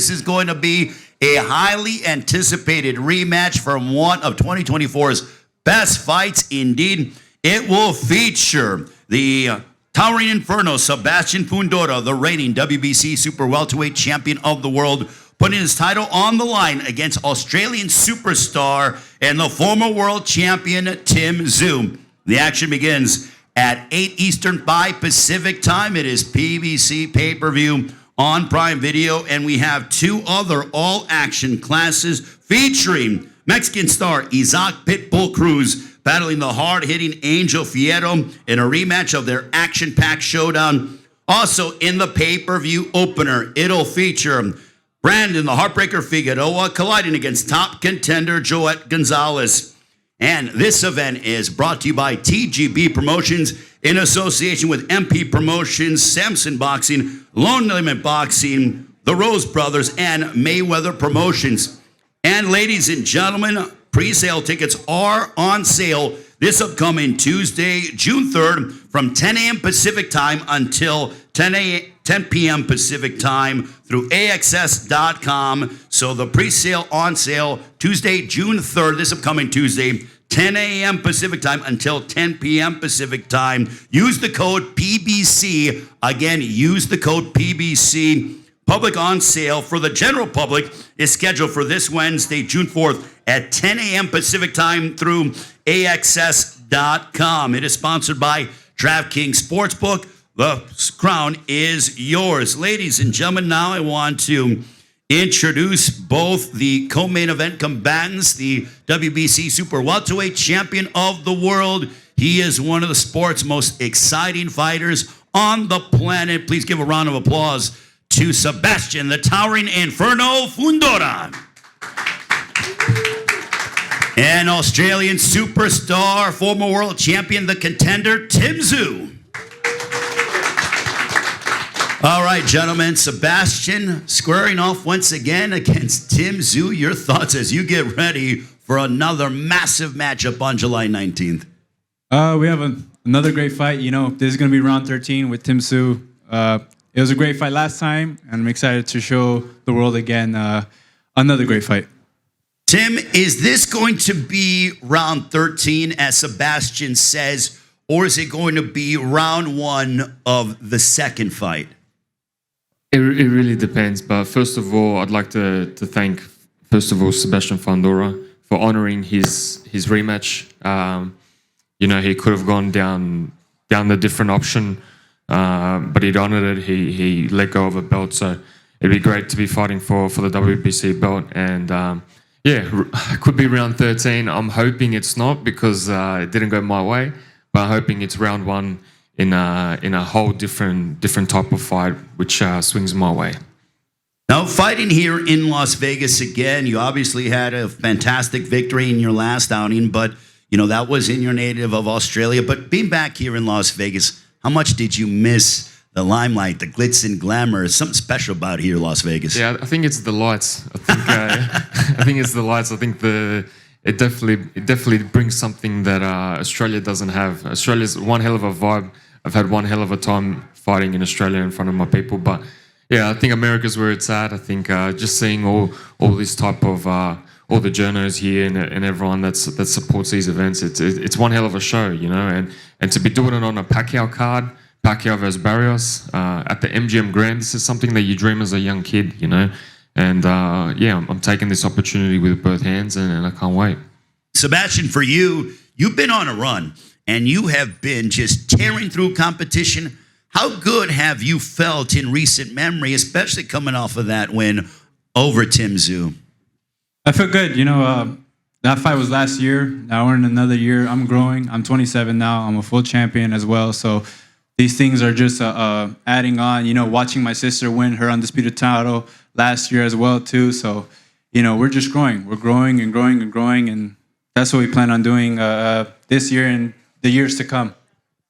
This is going to be a highly anticipated rematch from one of 2024's best fights. Indeed, it will feature the towering inferno Sebastian Fundora, the reigning WBC super welterweight champion of the world, putting his title on the line against Australian superstar and the former world champion Tszyu. The action begins at 8 Eastern, 5 Pacific time. It is PBC pay-per-view on Prime Video, and we have two other all-action classes featuring Mexican star Isaac Pitbull Cruz battling the hard-hitting Angel Fierro in a rematch of their action-packed showdown. Also in the pay-per-view opener, it'll feature Brandon the Heartbreaker Figueroa colliding against top contender Joet Gonzalez. And this event is brought to you by TGB Promotions in association with MP Promotions, Samson Boxing, Lone Limit Boxing, the Rose Brothers, and Mayweather Promotions. And ladies and gentlemen, pre-sale tickets are on sale this upcoming Tuesday, June 3rd, from 10 a.m. Pacific time until 10 p.m. Pacific time through AXS.com. So the pre-sale on sale Tuesday, June 3rd, this upcoming Tuesday, 10 a.m. Pacific time until 10 p.m. Pacific time. Use the code PBC. Again, use the code PBC. Public on sale for the general public is scheduled for this Wednesday, June 4th at 10 a.m. Pacific time through AXS.com. It is sponsored by DraftKings Sportsbook. The crown is yours. Ladies and gentlemen, now I want to introduce both the co-main event combatants, the WBC Super Welterweight Champion of the world. He is one of the sport's most exciting fighters on the planet. Please give a round of applause to Sebastian, the towering inferno Fundora. And Australian superstar, former world champion, the contender, Tszyu. All right, gentlemen, Sebastian squaring off once again against Tszyu. Your thoughts as you get ready for another massive matchup on July 19th? We have another great fight. You know, this is going to be round 13 with Tszyu. It was a great fight last time, and I'm excited to show the world again another great fight. Tim, is this going to be round 13, as Sebastian says, or is it going to be round 1 of the second fight? It really depends. But first of all, I'd like to thank, first of all, Sebastian Fundora for honoring his rematch. You know, he could have gone down the different option, but he'd honored it. He let go of a belt. So it'd be great to be fighting for the WBC belt. And yeah, it could be round 13. I'm hoping it's not because it didn't go my way. But I'm hoping it's round 1 in a whole different type of fight, which swings my way. Now, fighting here in Las Vegas again, you obviously had a fantastic victory in your last outing, but you know that was in your native of Australia. But being back here in Las Vegas, how much did you miss the limelight, the glitz and glamour? Something special about here, Las Vegas. Yeah, I think it's the lights. I think it's the lights. I think it definitely brings something that Australia doesn't have. Australia's one hell of a vibe. I've had one hell of a time fighting in Australia in front of my people. But yeah, I think America's where it's at. I think just seeing all this type of all the journos here and everyone that supports these events, it's one hell of a show, you know. And to be doing it on a Pacquiao card, Pacquiao versus Barrios at the MGM Grand, this is something that you dream as a young kid, you know. And yeah, I'm taking this opportunity with both hands, and I can't wait. Sebastian, for you, you've been on a run, and you have been just tearing through competition. How good have you felt in recent memory, especially coming off of that win over Tszyu? I feel good. You know, that fight was last year. Now we're in another year. I'm growing. I'm 27 now. I'm a full champion as well. So these things are just adding on. You know, watching my sister win her undisputed title last year as well too. So, you know, we're just growing. We're growing and growing and growing, and that's what we plan on doing this year and the years to come.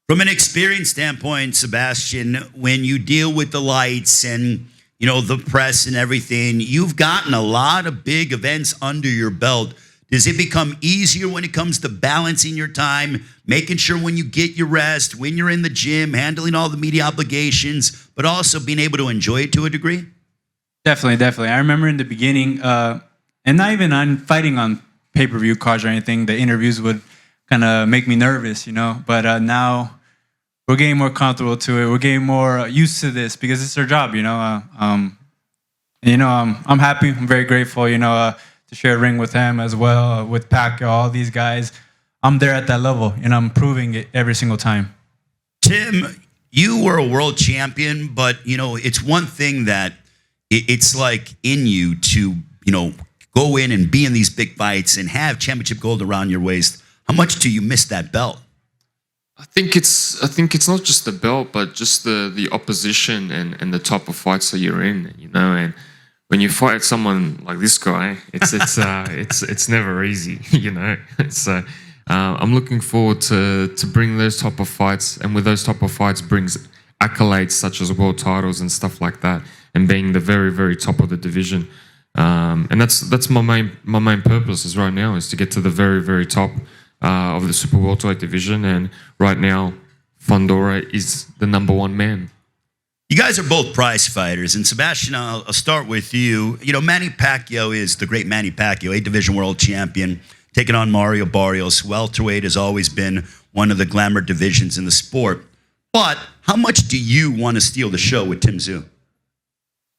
From an experience standpoint, Sebastian, when you deal with the lights and, you know, the press and everything, you've gotten a lot of big events under your belt. Does it become easier when it comes to balancing your time, making sure when you get your rest, when you're in the gym, handling all the media obligations, but also being able to enjoy it to a degree? Definitely. I remember in the beginning, and not even on fighting on pay-per-view cards or anything, the interviews would kind of make me nervous, you know. But now we're getting more comfortable to it. We're getting more used to this because it's our job, you know. I'm happy. I'm very grateful, you know, to share a ring with him as well, with Pacquiao, all these guys. I'm there at that level, and I'm proving it every single time. Tim, you were a world champion, but you know it's one thing that it's like in you to go in and be in these big fights and have championship gold around your waist. How much do you miss that belt? I think it's not just the belt, but just the opposition and the type of fights that you're in, you know. And when you fight someone like this guy, it's never easy, you know. So I'm looking forward to bring those type of fights, and with those type of fights brings accolades such as world titles and stuff like that, and being the very, very top of the division. And that's my main purpose is right now is to get to the very, very top of the super welterweight division. And right now, Fundora is the #1 man. You guys are both prize fighters, and Sebastian, I'll start with you. You know, Manny Pacquiao is the great Manny Pacquiao, 8-division world champion, taking on Mario Barrios. Welterweight has always been one of the glamour divisions in the sport. But how much do you want to steal the show with Tszyu?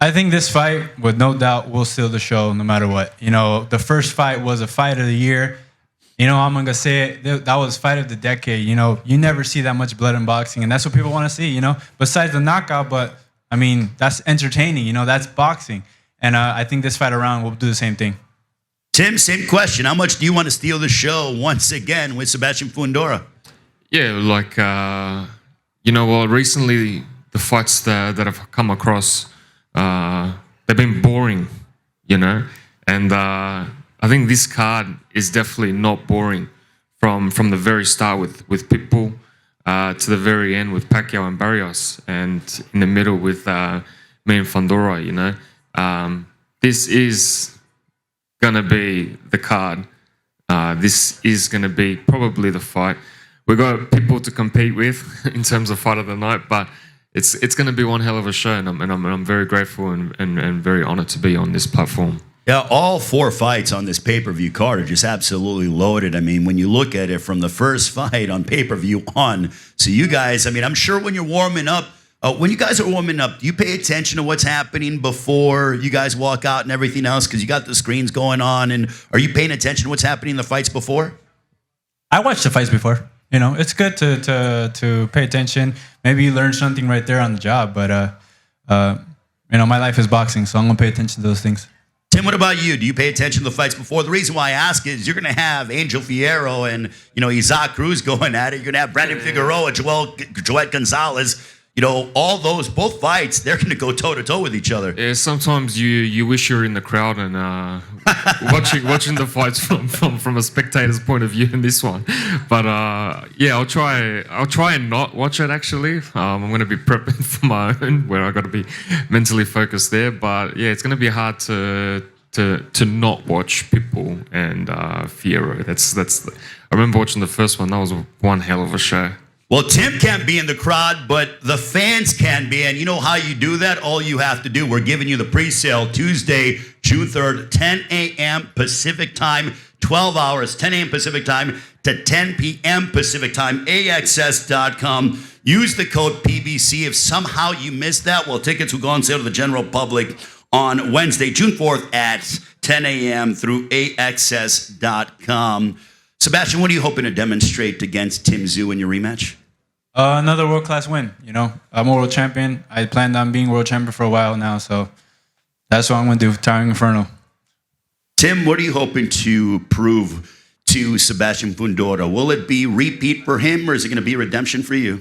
I think this fight, with no doubt, will steal the show no matter what. You know, the first fight was a fight of the year. You know, I'm going to say it, that was fight of the decade. You know, you never see that much blood in boxing, and that's what people want to see, you know, besides the knockout. But, I mean, that's entertaining, you know, that's boxing. And I think this fight around will do the same thing. Tim, same question. How much do you want to steal the show once again with Sebastian Fundora? Yeah, like, you know, well, recently the fights that I've come across, they've been boring, you know, and I think this card is definitely not boring from the very start with Pitbull to the very end with Pacquiao and Barrios, and in the middle with me and Fundora, you know. This is gonna be the card. This is gonna be probably the fight. We've got people to compete with in terms of fight of the night, but it's going to be one hell of a show, and I'm very grateful and very honored to be on this platform. Yeah, all 4 fights on this pay-per-view card are just absolutely loaded. I mean, when you look at it from the first fight on pay-per-view on, so you guys, I mean, I'm sure when you're warming up, when you guys are warming up, do you pay attention to what's happening before you guys walk out and everything else? Because you got the screens going on, and are you paying attention to what's happening in the fights before? I watched the fights before. You know, it's good to pay attention. Maybe you learn something right there on the job. But, you know, my life is boxing, so I'm going to pay attention to those things. Tim, what about you? Do you pay attention to the fights before? The reason why I ask is you're going to have Angel Fierro and, you know, Isaac Cruz going at it. You're going to have Brandon Figueroa, Joet Gonzalez. You know, all those, both fights, they're going to go toe-to-toe with each other. Yeah, sometimes you wish you're in the crowd and watching the fights from a spectator's point of view in this one. But yeah, I'll try and not watch it actually. I'm going to be prepping for my own, where I got to be mentally focused there. But yeah, it's going to be hard to not watch Pitbull and Fierro. I remember watching the first one. That was one hell of a show. Well, Tim can't be in the crowd, but the fans can be. And you know how you do that? All you have to do, we're giving you the pre-sale Tuesday, June 3rd, 10 a.m. Pacific time, 12 hours, 10 a.m. Pacific time to 10 p.m. Pacific time, AXS.com. Use the code PBC. If somehow you missed that, well, tickets will go on sale to the general public on Wednesday, June 4th at 10 a.m. through AXS.com. Sebastian, what are you hoping to demonstrate against Tszyu in your rematch? Another world-class win. You know, I'm a world champion. I planned on being world champion for a while now, so that's what I'm going to do, Towering Inferno. Tim, what are you hoping to prove to Sebastian Fundora? Will it be repeat for him, or is it going to be redemption for you?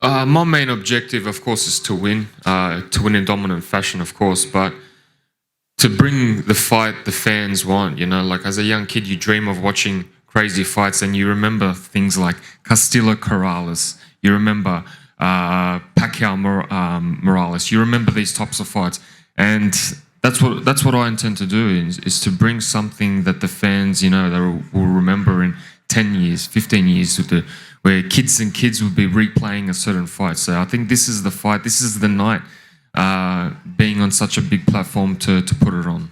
My main objective, of course, is to win in dominant fashion, of course, but to bring the fight the fans want. You know, like as a young kid, you dream of watching crazy fights, and you remember things like Castillo Corrales. You remember Pacquiao Morales. You remember these types of fights, and that's what I intend to do is to bring something that the fans, you know, they will remember in 10 years, 15 years, where kids will be replaying a certain fight. So I think this is the fight. This is the night being on such a big platform to put it on.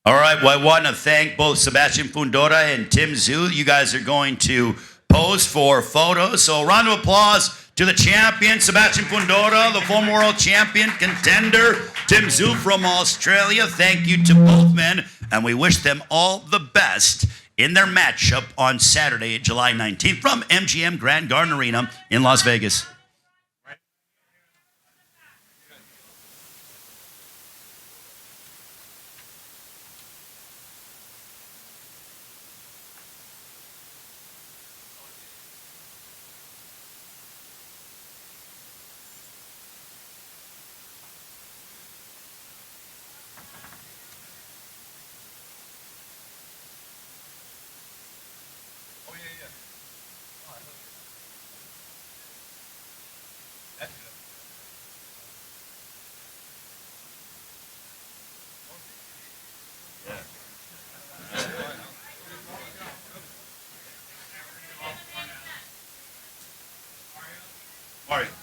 All right, well, I want to thank both Sebastian Fundora and Tszyu. You guys are going to pose for photos. So, round of applause to the champion, Sebastian Fundora, the former world champion contender, Tszyu from Australia. Thank you to both men, and we wish them all the best in their matchup on Saturday, July 19th from MGM Grand Garden Arena in Las Vegas. Mario.